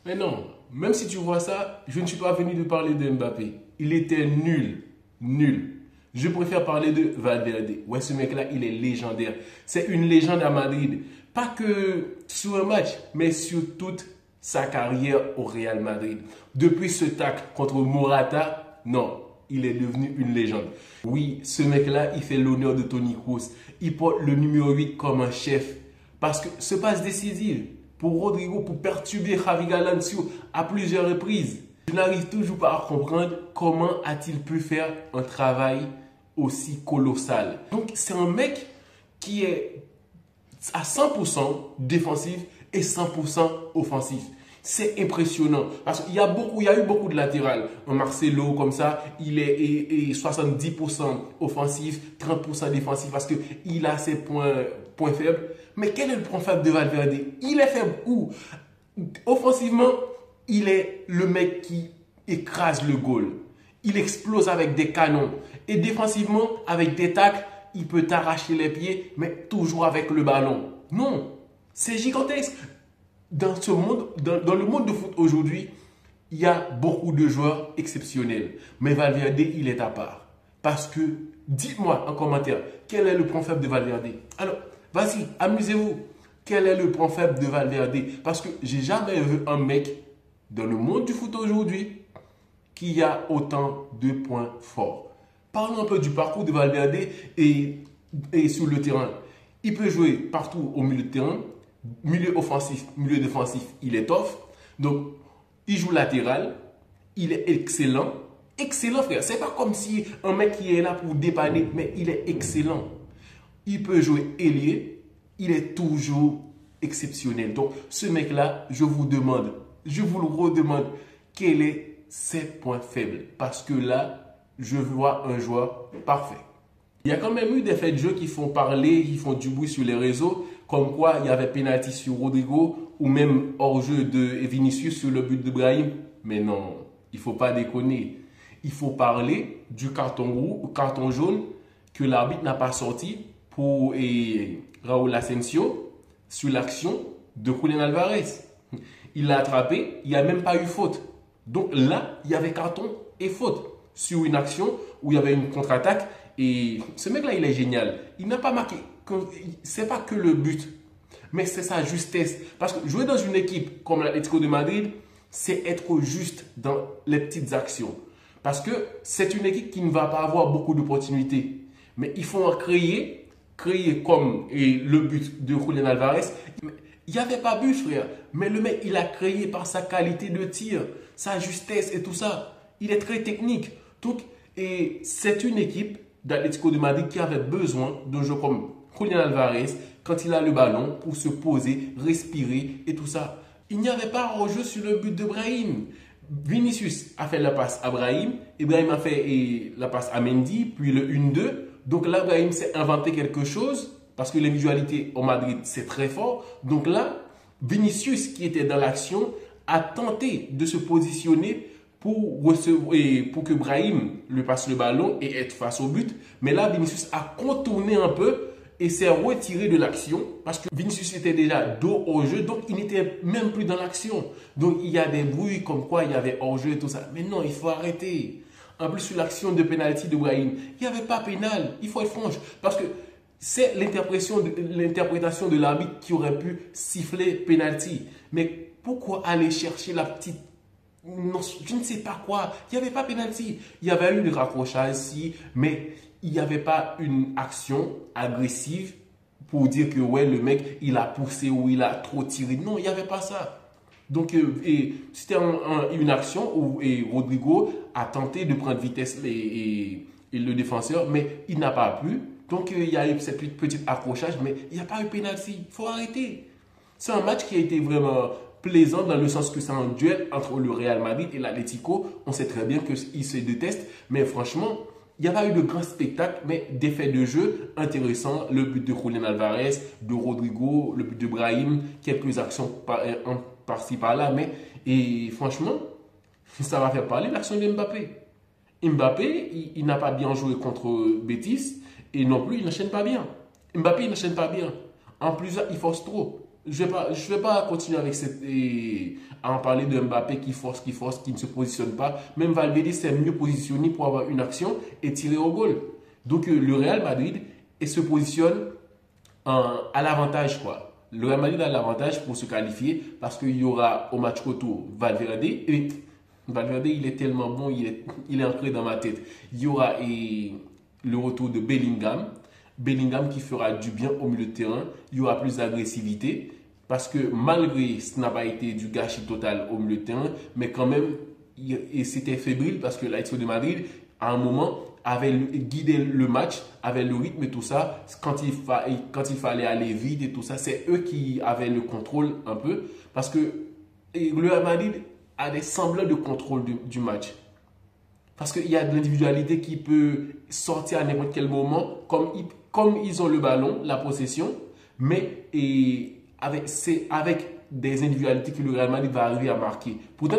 Mais non, même si tu vois ça, je ne suis pas venu de parler de Mbappé. Il était nul. Nul. Je préfère parler de Valverde. Ouais, ce mec-là, il est légendaire. C'est une légende à Madrid. Pas que sur un match, mais sur toute sa carrière au Real Madrid. Depuis ce tacle contre Morata, non, il est devenu une légende. Oui, ce mec-là, il fait l'honneur de Toni Kroos. Il porte le numéro 8 comme un chef. Parce que ce passe décisif pour Rodrigo, pour perturber Javi Galancio à plusieurs reprises. Je n'arrive toujours pas à comprendre comment a-t-il pu faire un travail aussi colossal. Donc c'est un mec qui est à 100% défensif et 100% offensif. C'est impressionnant parce qu'il y a eu beaucoup de latérales. Un Marcelo comme ça, il est 70% offensif, 30% défensif parce qu'il a ses points faibles. Mais quel est le point faible de Valverde? Il est faible où? Offensivement, il est le mec qui écrase le goal. Il explose avec des canons. Et défensivement, avec des tacles, il peut t'arracher les pieds, mais toujours avec le ballon. Non, c'est gigantesque. Dans le monde de foot aujourd'hui, il y a beaucoup de joueurs exceptionnels. Mais Valverde, il est à part. Parce que, dites-moi en commentaire, quel est le point faible de Valverde? Alors, vas-y, amusez-vous. Quel est le point faible de Valverde? Parce que j'ai jamais vu un mec dans le monde du foot aujourd'hui qui a autant de points forts. Parlons un peu du parcours de Valverde et sur le terrain. Il peut jouer partout au milieu de terrain, milieu offensif, milieu défensif, il étoffe. Donc, il joue latéral, il est excellent. Excellent, frère. C'est pas comme si un mec qui est là pour dépanner, mais il est excellent. Il peut jouer ailier, il est toujours exceptionnel. Donc, ce mec-là, je vous le redemande, quel est ses points faibles. Parce que là, je vois un joueur parfait. Il y a quand même eu des faits de jeu qui font parler, qui font du bruit sur les réseaux, comme quoi il y avait pénalty sur Rodrigo ou même hors-jeu de Vinicius sur le but de Brahim. Mais non, il ne faut pas déconner. Il faut parler du carton jaune que l'arbitre n'a pas sorti pour Raúl Asensio sur l'action de Julián Alvarez. Il l'a attrapé, il n'y a même pas eu faute. Donc là, il y avait carton et faute sur une action où il y avait une contre-attaque. Et ce mec-là, il est génial. Il n'a pas marqué. C'est pas que le but, mais c'est sa justesse. Parce que jouer dans une équipe comme l'Atlético de Madrid, c'est être juste dans les petites actions. Parce que c'est une équipe qui ne va pas avoir beaucoup d'opportunités. Mais il faut en créer comme le but de Julián Alvarez. Il n'y avait pas but, frère. Mais le mec, il a créé par sa qualité de tir, sa justesse et tout ça. Il est très technique. Donc, et c'est une équipe d'Atlético de Madrid qui avait besoin d'un joueur comme Julián Alvarez quand il a le ballon pour se poser, respirer et tout ça. Il n'y avait pas hors-jeu sur le but de Brahim. Vinicius a fait la passe à Brahim. Brahim a fait la passe à Mendy, puis le 1-2. Donc là, Brahim s'est inventé quelque chose parce que l'individualité au Madrid, c'est très fort. Donc là, Vinicius, qui était dans l'action, a tenté de se positionner pour que Brahim lui passe le ballon et être face au but. Mais là, Vinicius a contourné un peu et s'est retiré de l'action parce que Vinicius était déjà dos au jeu, donc il n'était même plus dans l'action. Donc il y a des bruits comme quoi il y avait hors-jeu et tout ça. Mais non, il faut arrêter. En plus, sur l'action de pénalty de Brahim, il n'y avait pas pénal. Il faut être franche. Parce que c'est l'interprétation de l'arbitre qui aurait pu siffler pénalty. Mais pourquoi aller chercher la petite... Non, je ne sais pas quoi. Il n'y avait pas pénalty. Il y avait eu le raccrochage ici, mais il n'y avait pas une action agressive pour dire que ouais, le mec, il a poussé ou il a trop tiré. Non, il n'y avait pas ça. Donc, c'était une action où Rodrigo a tenté de prendre vitesse le défenseur, mais il n'a pas pu. Donc, il y a eu cette petite accrochage, mais il n'y a pas eu pénalty. Il faut arrêter. C'est un match qui a été vraiment plaisant dans le sens que c'est un duel entre le Real Madrid et l'Atlético. On sait très bien qu'ils se détestent, mais franchement, il n'y a pas eu de grand spectacle, mais des faits de jeu intéressants. Le but de Julián Alvarez, de Rodrigo, le but de Brahim, quelques actions par-ci par-là, mais franchement, ça va faire parler l'action de Mbappé. Mbappé, il n'a pas bien joué contre Betis et non plus, il n'enchaîne pas bien. Mbappé, il n'enchaîne pas bien. En plus, il force trop. je vais pas continuer avec à en parler de Mbappé qui force, qui ne se positionne pas. Même Valverde s'est mieux positionné pour avoir une action et tirer au goal. Donc le Real Madrid se positionne à l'avantage, quoi. Le Real Madrid a l'avantage pour se qualifier parce qu'il y aura au match retour Valverde. Et Valverde, il est tellement bon, il est ancré dans ma tête. Il y aura le retour de Bellingham. Bellingham qui fera du bien au milieu de terrain. Il y aura plus d'agressivité. Parce que malgré ce n'a pas été du gâchis total au milieu de terrain, mais quand même, c'était fébrile parce que l'Atlético de Madrid, à un moment, avait guidé le match, avait le rythme et tout ça. Quand il fallait aller vite et tout ça, c'est eux qui avaient le contrôle un peu. Parce que le Real Madrid a des semblants de contrôle du match. Parce qu'il y a de l'individualité qui peut sortir à n'importe quel moment, comme ils ont le ballon, la possession, mais c'est avec des individualités que le Real Madrid va arriver à marquer. Pourtant,